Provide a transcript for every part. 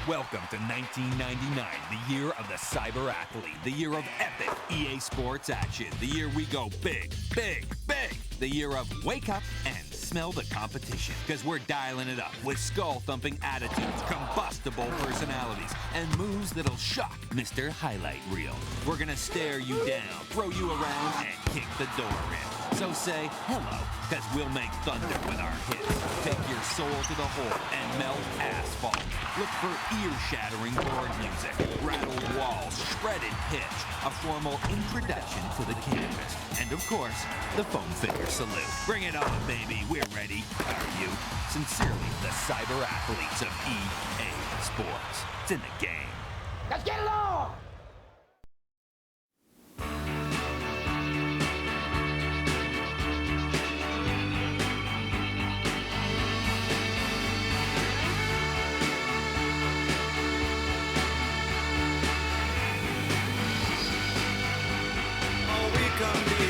Welcome to 1999, the year of the cyber athlete, the year of epic EA Sports action, the year we go big, big, big, the year of wake up and smell the competition, because we're dialing it up with skull-thumping attitudes, combustible personalities, and moves that'll shock Mr. Highlight Reel. We're gonna stare you down, throw you around, and kick the door in. So say hello, because we'll make thunder with our hits. Take your soul to the hole and melt asphalt. Look for ear-shattering board music, rattled walls, shredded pitch, a formal introduction to the canvas, and of course, the foam finger salute. Bring it on, baby. We're ready. Are you? Sincerely, the cyber athletes of EA Sports. It's in the game. Let's get it on!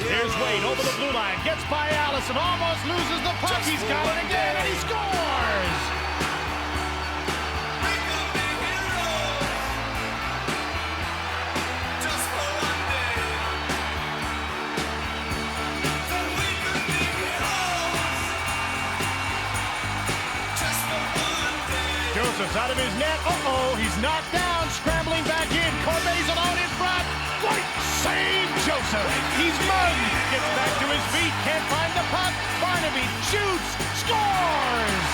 Here's Wade over the blue line, gets by Allison, almost loses the puck. He's got it again, and he scores! Joseph's out of his net. Uh-oh, he's knocked down, scrambling back in. Corbett's alone in front. Great save, Joseph. He's mugged. Gets back to his feet, can't find the puck. Barnaby shoots, scores!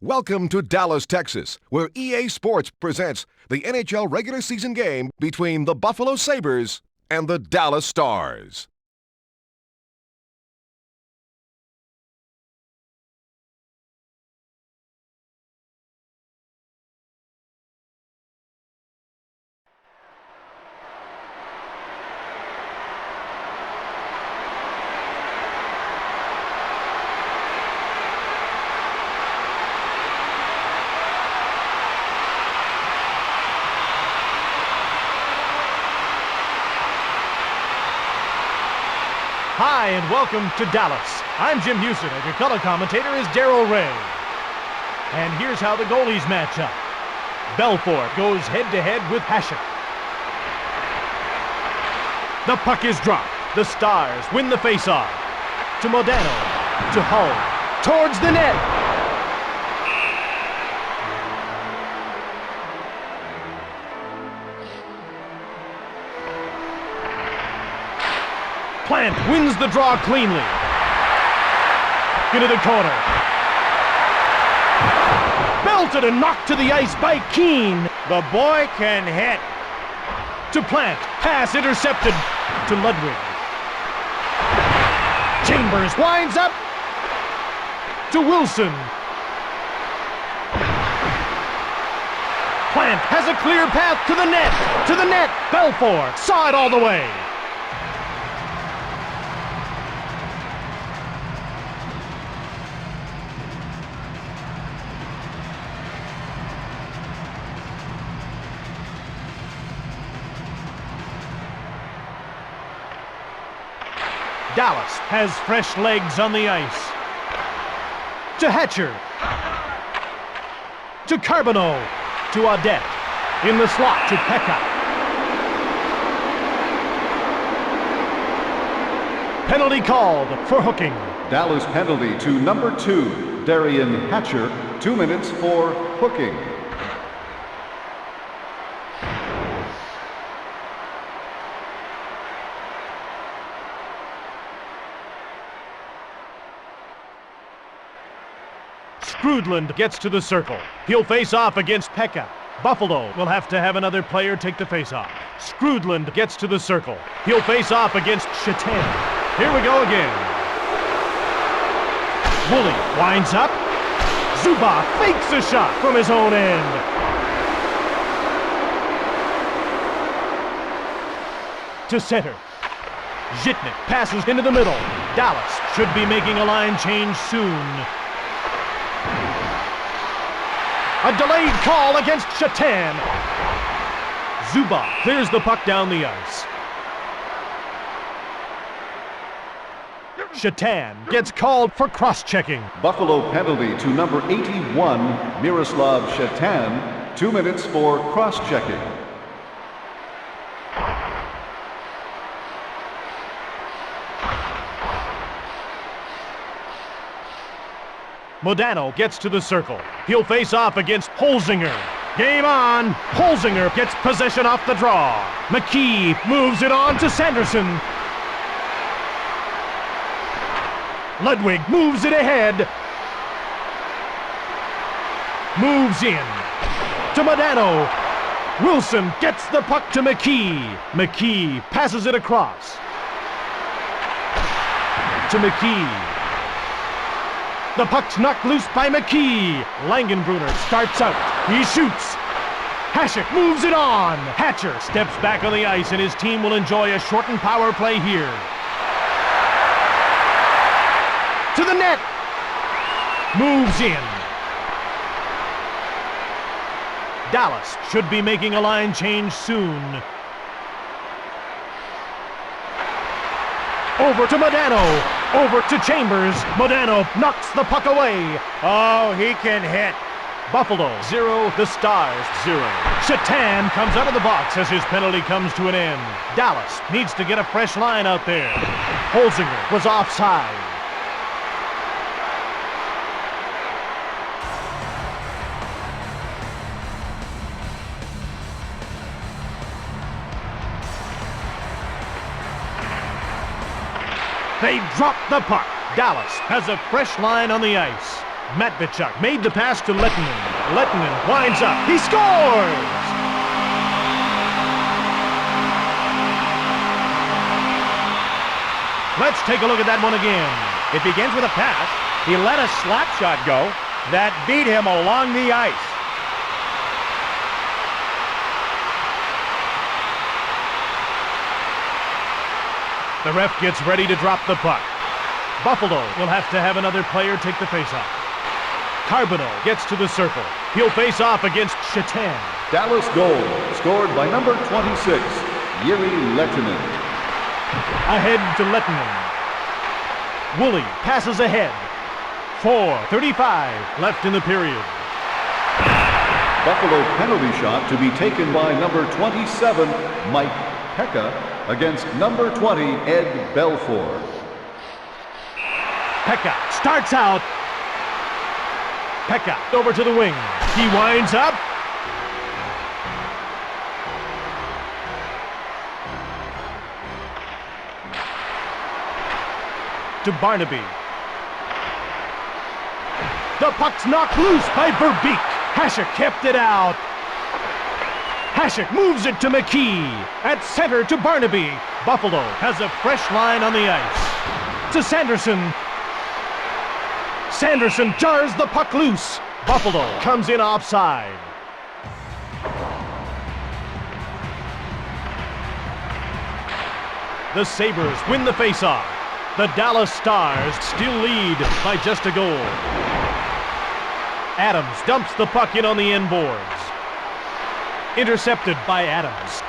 Welcome to Dallas, Texas, where EA Sports presents the NHL regular season game between the Buffalo Sabres and the Dallas Stars. Hi, and welcome to Dallas. I'm Jim Houston, and your color commentator is Darryl Ray. And here's how the goalies match up. Belfort goes head-to-head with Hasek. The puck is dropped. The Stars win the faceoff. To Modano. To Hull. Towards the net. Plant wins the draw cleanly. Into the corner. Belted and knocked to the ice by Keane. The boy can hit. To Plant. Pass intercepted to Ludwig. Chambers winds up to Wilson. Plant has a clear path to the net. To the net. Belfort saw it all the way. Dallas has fresh legs on the ice. To Hatcher. To Carbonneau. To Audette. In the slot to Pekka. Penalty called for hooking. Dallas penalty to number 2, Darian Hatcher, 2 minutes for hooking. Skrudland gets to the circle. He'll face off against Pekka. Buffalo will have to have another player take the face-off. Skrudland gets to the circle. He'll face off against Shatan. Here we go again. Woolley winds up. Zubak fakes a shot from his own end. To center. Zhitnik passes into the middle. Dallas should be making a line change soon. A delayed call against Shatan. Zubak clears the puck down the ice. Shatan gets called for cross-checking. Buffalo penalty to number 81, Miroslav Shatan, 2 minutes for cross-checking. Modano gets to the circle. He'll face off against Holzinger. Game on! Holzinger gets possession off the draw. McKee moves it on to Sanderson. Ludwig moves it ahead. Moves in. To Modano. Wilson gets the puck to McKee. McKee passes it across. To McKee. The puck's knocked loose by McKee. Langenbrunner starts out. He shoots. Hasek moves it on. Hatcher steps back on the ice, and his team will enjoy a shortened power play here. To the net. Moves in. Dallas should be making a line change soon. Over to Modano. Over to Chambers. Modano knocks the puck away. Oh, he can hit. Buffalo 0, the Stars 0. Shatan comes out of the box as his penalty comes to an end. Dallas needs to get a fresh line out there. Holzinger was offside. They drop the puck. Dallas has a fresh line on the ice. Matvichuk made the pass to Lettinen. Lettinen winds up. He scores! Let's take a look at that one again. It begins with a pass. He let a slap shot go that beat him along the ice. The ref gets ready to drop the puck. Buffalo will have to have another player take the faceoff. Carbonneau gets to the circle. He'll face off against Shatan. Dallas goal scored by number 26, Yuri Lettinen. Ahead to Lettinen. Woolley passes ahead. 4:35 left in the period. Buffalo penalty shot to be taken by number 27, Mike Pekka, against number 20, Ed Belfour. Pekka starts out. Pekka over to the wing. He winds up. To Barnaby. The puck's knocked loose by Verbeek. Hasek kept it out. Hasek moves it to McKee. At center to Barnaby. Buffalo has a fresh line on the ice. To Sanderson. Sanderson jars the puck loose. Buffalo comes in offside. The Sabres win the faceoff. The Dallas Stars still lead by just a goal. Adams dumps the puck in on the end boards. Intercepted by Adams.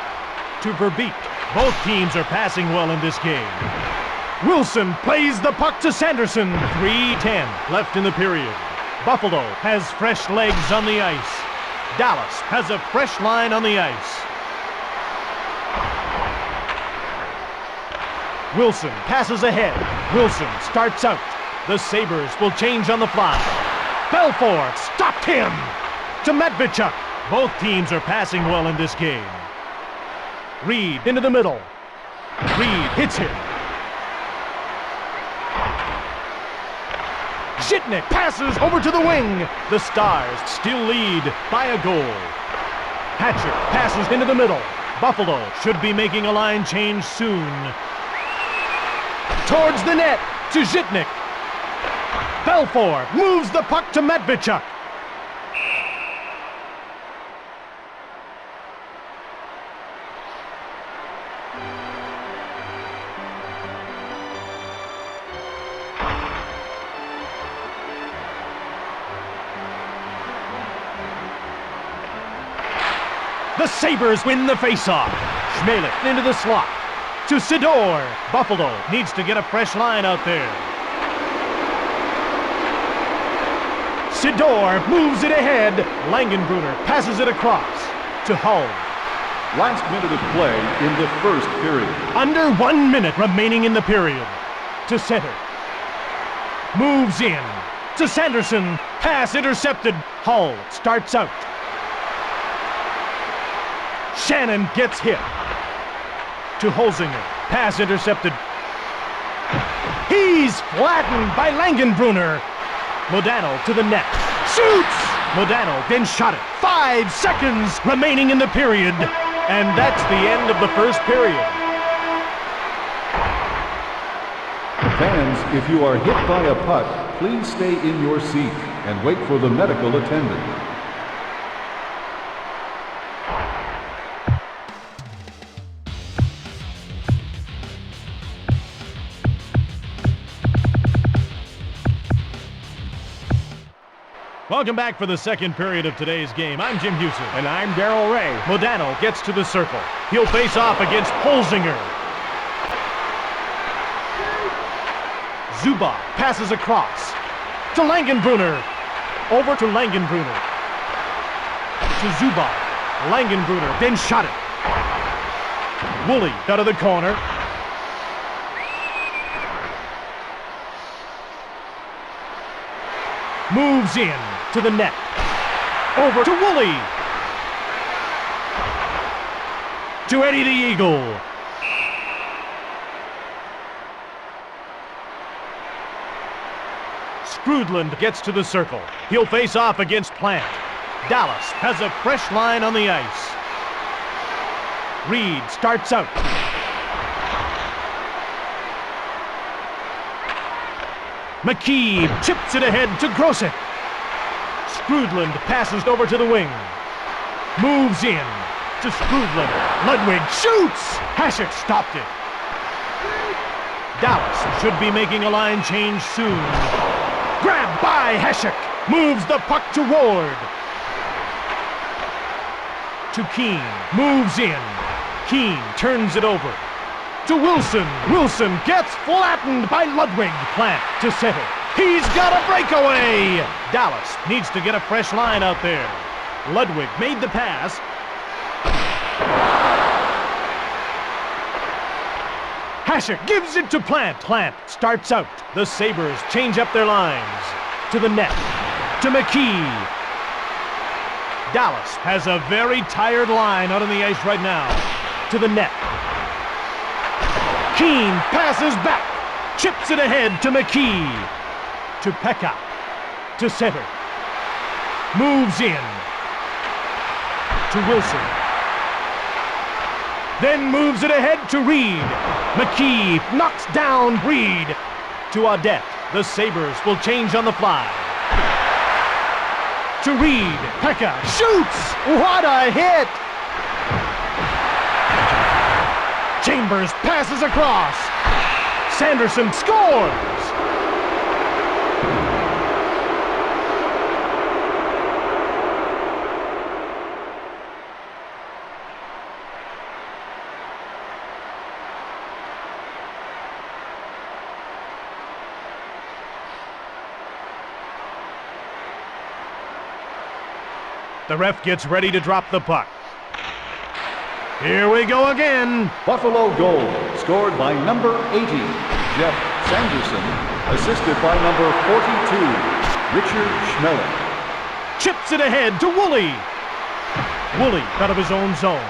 To Verbeek. Both teams are passing well in this game. Wilson plays the puck to Sanderson. 3:10 left in the period. Buffalo has fresh legs on the ice. Dallas has a fresh line on the ice. Wilson passes ahead. Wilson starts out. The Sabres will change on the fly. Belfour stopped him. To Matvichuk. Both teams are passing well in this game. Reed into the middle. Reed hits him. Zhitnik passes over to the wing. The Stars still lead by a goal. Hatcher passes into the middle. Buffalo should be making a line change soon. Towards the net to Zhitnik. Belfour moves the puck to Matvichuk. The Sabres win the faceoff. Schmelik into the slot. To Sidor. Buffalo needs to get a fresh line out there. Sidor moves it ahead. Langenbrunner passes it across. To Hull. Last minute of play in the first period. Under 1 minute remaining in the period. To center. Moves in. To Sanderson. Pass intercepted. Hull starts out. Shannon gets hit. To Holzinger. Pass intercepted. He's flattened by Langenbrunner. Modano to the net. Shoots! Modano then shot it. 5 seconds remaining in the period. And that's the end of the first period. Fans, if you are hit by a puck, please stay in your seat and wait for the medical attendant. Welcome back for the second period of today's game. I'm Jim Houston. And I'm Darryl Ray. Modano gets to the circle. He'll face off against Holzinger. Zubov passes across. To Langenbrunner. Over to Langenbrunner. To Zubov. Langenbrunner then shot it. Woolley out of the corner. Moves in to the net. Over to Woolley. To Eddie the Eagle. Scrudland gets to the circle. He'll face off against Plant. Dallas has a fresh line on the ice. Reed starts out. McKee chips it ahead to Grosek. Scrudland passes over to the wing. Moves in to Scrudland. Ludwig shoots! Hasek stopped it. Dallas should be making a line change soon. Grabbed by Hasek. Moves the puck to Ward. To Keane. Moves in. Keane turns it over. To Wilson. Wilson gets flattened by Ludwig. Plant to center. He's got a breakaway! Dallas needs to get a fresh line out there. Ludwig made the pass. Hasek gives it to Plant. Plant starts out. The Sabres change up their lines. To the net. To McKee. Dallas has a very tired line out on the ice right now. To the net. Keane passes back. Chips it ahead to McKee. To Pekka. To center. Moves in. To Wilson. Then moves it ahead to Reed. McKee knocks down Reed. To Audette. The Sabres will change on the fly. To Reed. Pekka shoots! What a hit! Chambers passes across. Sanderson scores! The ref gets ready to drop the puck. Here we go again. Buffalo goal, scored by number 80, Jeff Sanderson, assisted by number 42, Richard Schmeling. Chips it ahead to Woolley. Woolley out of his own zone.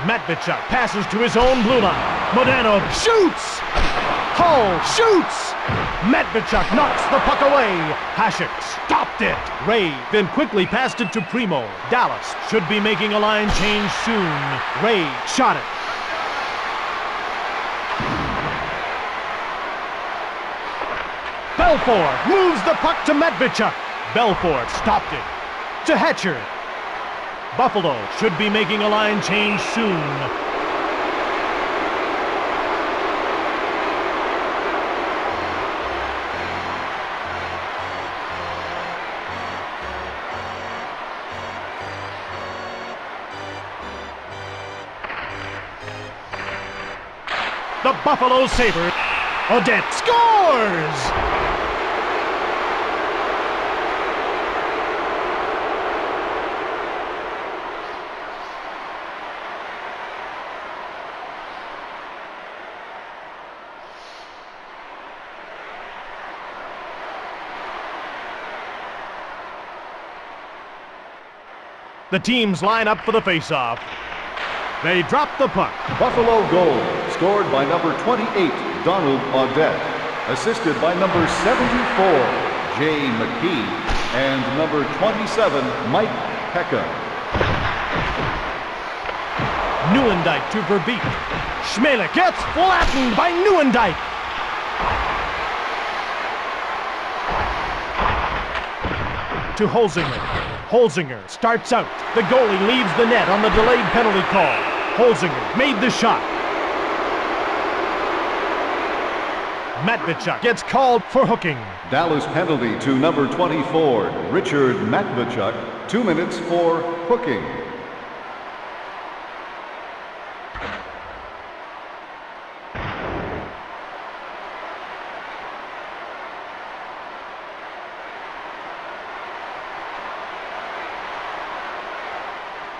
Matvichuk passes to his own blue line. Modano shoots! Hull shoots! Matvichuk knocks the puck away. Hasek stopped it. Ray then quickly passed it to Primo. Dallas should be making a line change soon. Ray shot it. Belfort moves the puck to Matvichuk. Belfort stopped it. To Hatcher. Buffalo should be making a line change soon. The Buffalo Sabres. Audette scores! The teams line up for the face-off. They drop the puck. Buffalo goal, scored by number 28, Donald Audette, assisted by number 74, Jay McKee, and number 27, Mike Pekka. Nieuwendyk to Verbeek. Schmeling gets flattened by Nieuwendyk. To Holzinger. Holzinger starts out. The goalie leaves the net on the delayed penalty call. Holzinger made the shot. Matvichuk gets called for hooking. Dallas penalty to number 24, Richard Matvichuk, 2 minutes for hooking.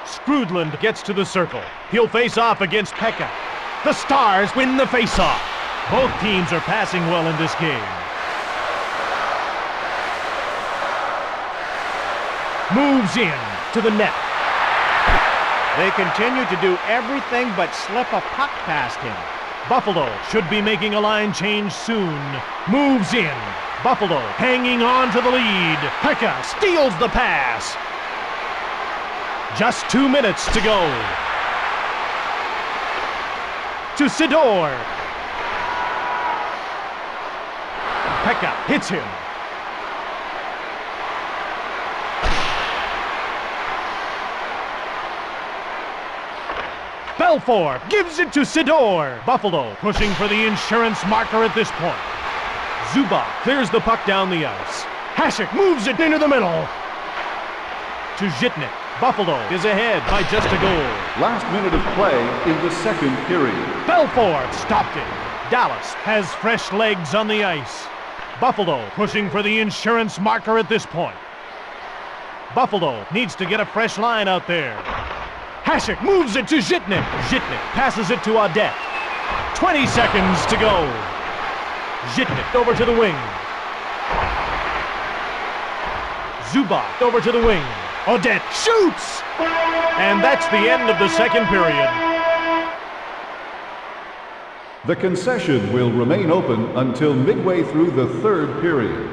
Scrudland gets to the circle. He'll face off against Pekka. The Stars win the face-off. Both teams are passing well in this game. Moves in to the net. They continue to do everything but slip a puck past him. Buffalo should be making a line change soon. Moves in. Buffalo hanging on to the lead. Pekka steals the pass. Just 2 minutes to go. To Sidor. Pekka hits him. Belfour gives it to Sidor. Buffalo pushing for the insurance marker at this point. Zuba clears the puck down the ice. Hasek moves it into the middle. To Zhitnik. Buffalo is ahead by just a goal. Last minute of play in the second period. Belfour stopped it. Dallas has fresh legs on the ice. Buffalo pushing for the insurance marker at this point. Buffalo needs to get a fresh line out there. Hasek moves it to Zhitnik. Zhitnik passes it to Audette. 20 seconds to go. Zhitnik over to the wing. Zubac over to the wing. Audette shoots! And that's the end of the second period. The concession will remain open until midway through the third period.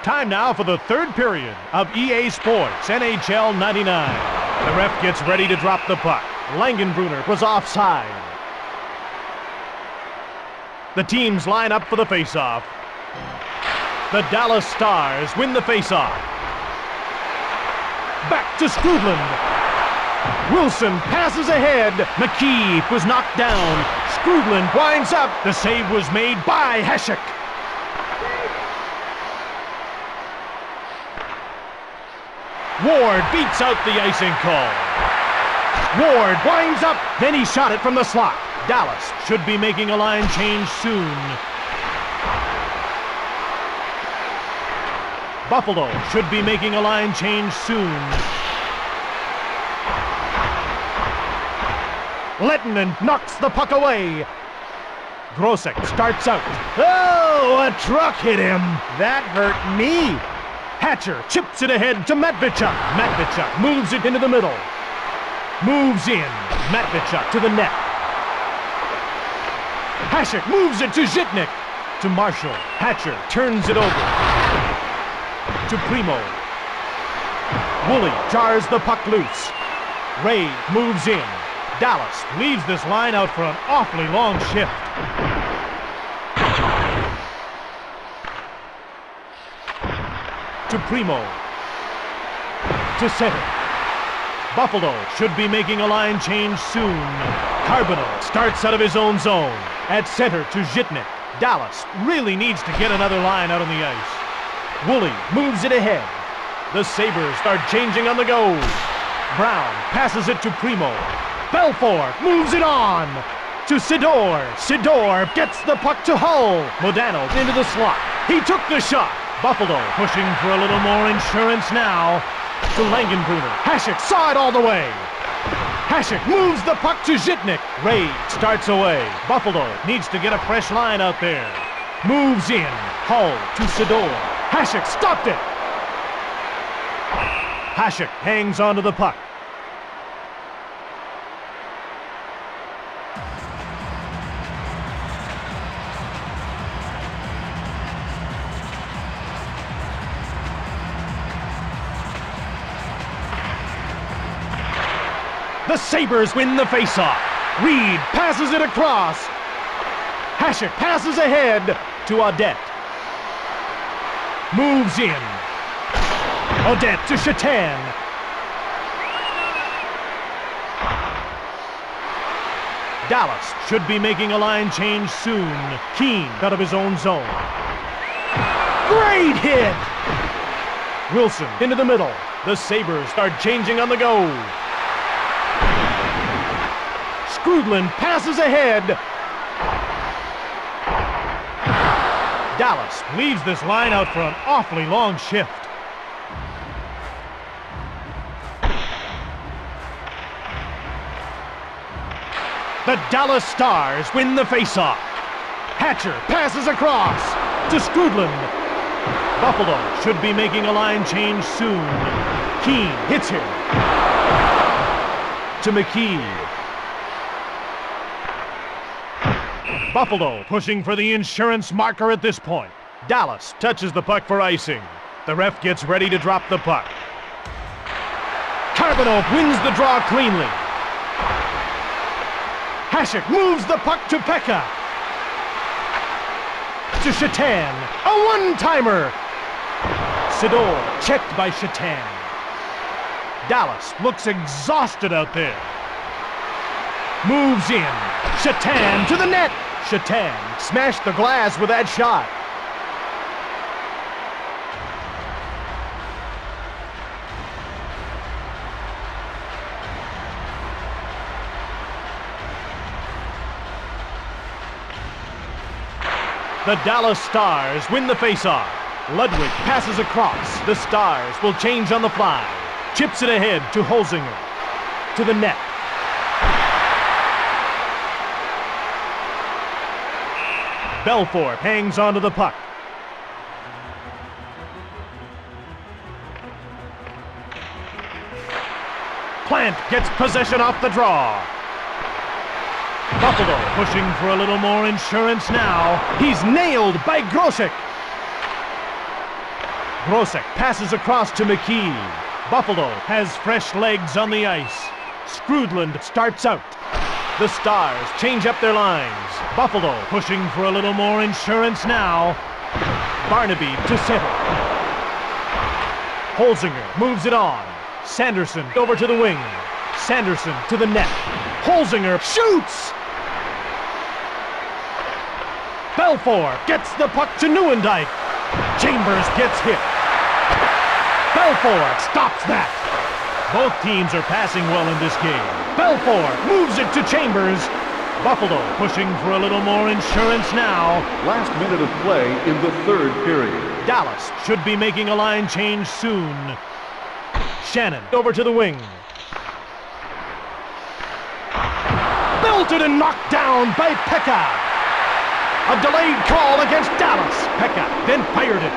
Time now for the third period of EA Sports NHL 99. The ref gets ready to drop the puck. Langenbrunner was offside. The teams line up for the faceoff. The Dallas Stars win the faceoff. Back to Skrudland. Wilson passes ahead. McKee was knocked down. Skrudland winds up. The save was made by Hasek. Ward beats out the icing call. Ward winds up, then he shot it from the slot. Dallas should be making a line change soon. Buffalo should be making a line change soon. Lettinen knocks the puck away. Grosek starts out. Oh, a truck hit him. That hurt me. Hatcher chips it ahead to Matvichuk. Matvichuk moves it into the middle. Moves in. Matvichuk to the net. Hasek moves it to Zhitnik. To Marshall. Hatcher turns it over. To Primo. Woolley jars the puck loose. Ray moves in. Dallas leaves this line out for an awfully long shift. To Primo. To center. Buffalo should be making a line change soon. Carbonell starts out of his own zone. At center to Zhitnik. Dallas really needs to get another line out on the ice. Woolley moves it ahead. The Sabres start changing on the go. Brown passes it to Primo. Belfour moves it on. To Sidor. Sidor gets the puck to Hull. Modano into the slot. He took the shot. Buffalo pushing for a little more insurance now. To Langenbrunner. Hasek saw it all the way. Hasek moves the puck to Zhitnik. Ray starts away. Buffalo needs to get a fresh line out there. Moves in. Hull to Sidor. Hasek stopped it. Hasek hangs onto the puck. The Sabres win the faceoff. Reed passes it across. Hasek passes ahead to Audette. Moves in. Audette to Chatan. Dallas should be making a line change soon. Keane out of his own zone. Great hit! Wilson into the middle. The Sabres start changing on the go. Skrudland passes ahead. Dallas leaves this line out for an awfully long shift. The Dallas Stars win the faceoff. Hatcher passes across. to Skrudland. Buffalo should be making a line change soon. Keene hits him. To McKee. Buffalo pushing for the insurance marker at this point. Dallas touches the puck for icing. The ref gets ready to drop the puck. Carbonneau wins the draw cleanly. Hasek moves the puck to Pekka. To Shatan, a one-timer. Sidor checked by Shatan. Dallas looks exhausted out there. Moves in. Shatan to the net. Shatan smashed the glass with that shot. The Dallas Stars win the faceoff. Ludwig passes across. The Stars will change on the fly. Chips it ahead to Holzinger. To the net. Belfour hangs onto the puck. Plant gets possession off the draw. Buffalo pushing for a little more insurance now. He's nailed by Grosek. Grosek passes across to McKee. Buffalo has fresh legs on the ice. Skrudland starts out. The Stars change up their lines. Buffalo pushing for a little more insurance now. Barnaby to center. Holzinger moves it on. Sanderson over to the wing. Sanderson to the net. Holzinger shoots! Belfour gets the puck to Nieuwendyk. Chambers gets hit. Belfour stops that. Both teams are passing well in this game. Belfour moves it to Chambers. Buffalo pushing for a little more insurance now. Last minute of play in the third period. Dallas should be making a line change soon. Shannon over to the wing. Belted and knocked down by Pekka. A delayed call against Dallas. Pekka then fired it.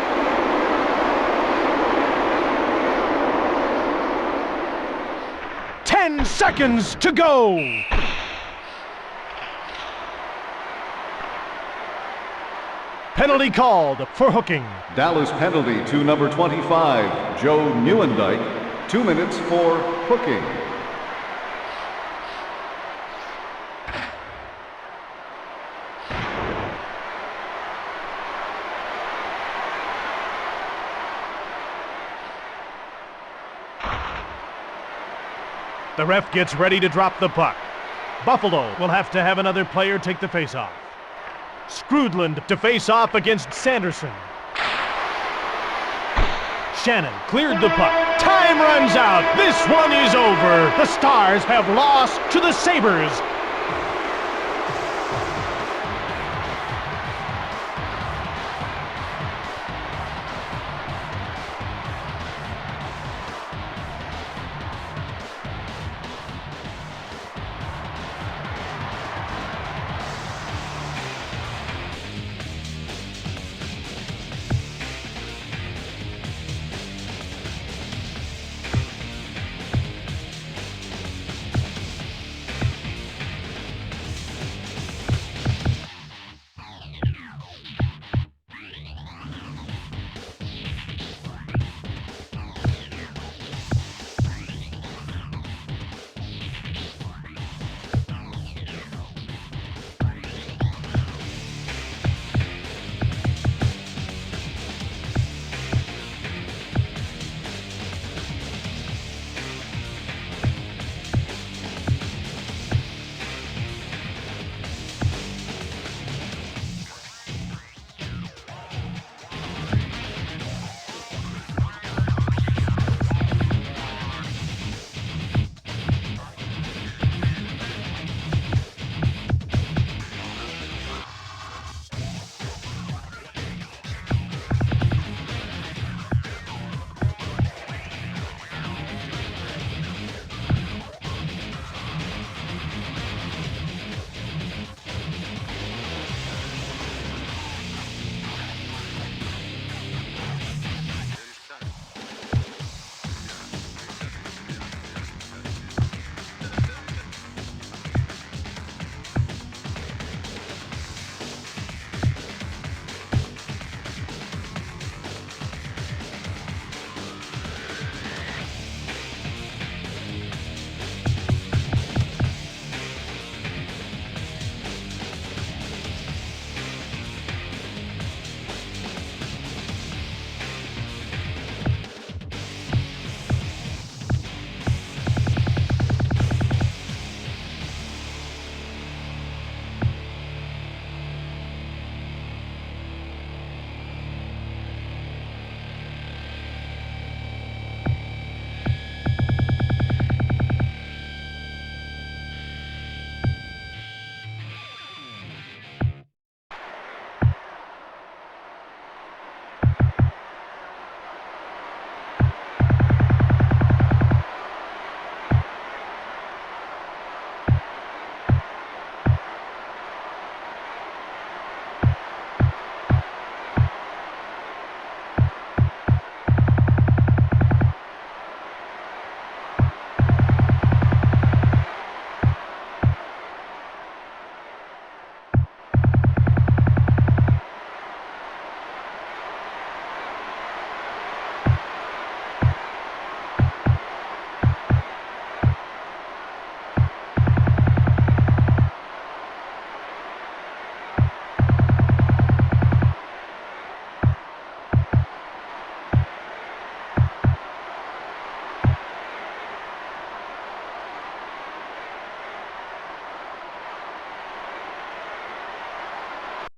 "10 seconds to go." Penalty called for hooking. Dallas penalty to number 25, Joe Nieuwendyk. 2 minutes for hooking. The ref gets ready to drop the puck. Buffalo will have to have another player take the faceoff. Skrudland to face off against Sanderson. Shannon cleared the puck. Time runs out. This one is over. The Stars have lost to the Sabres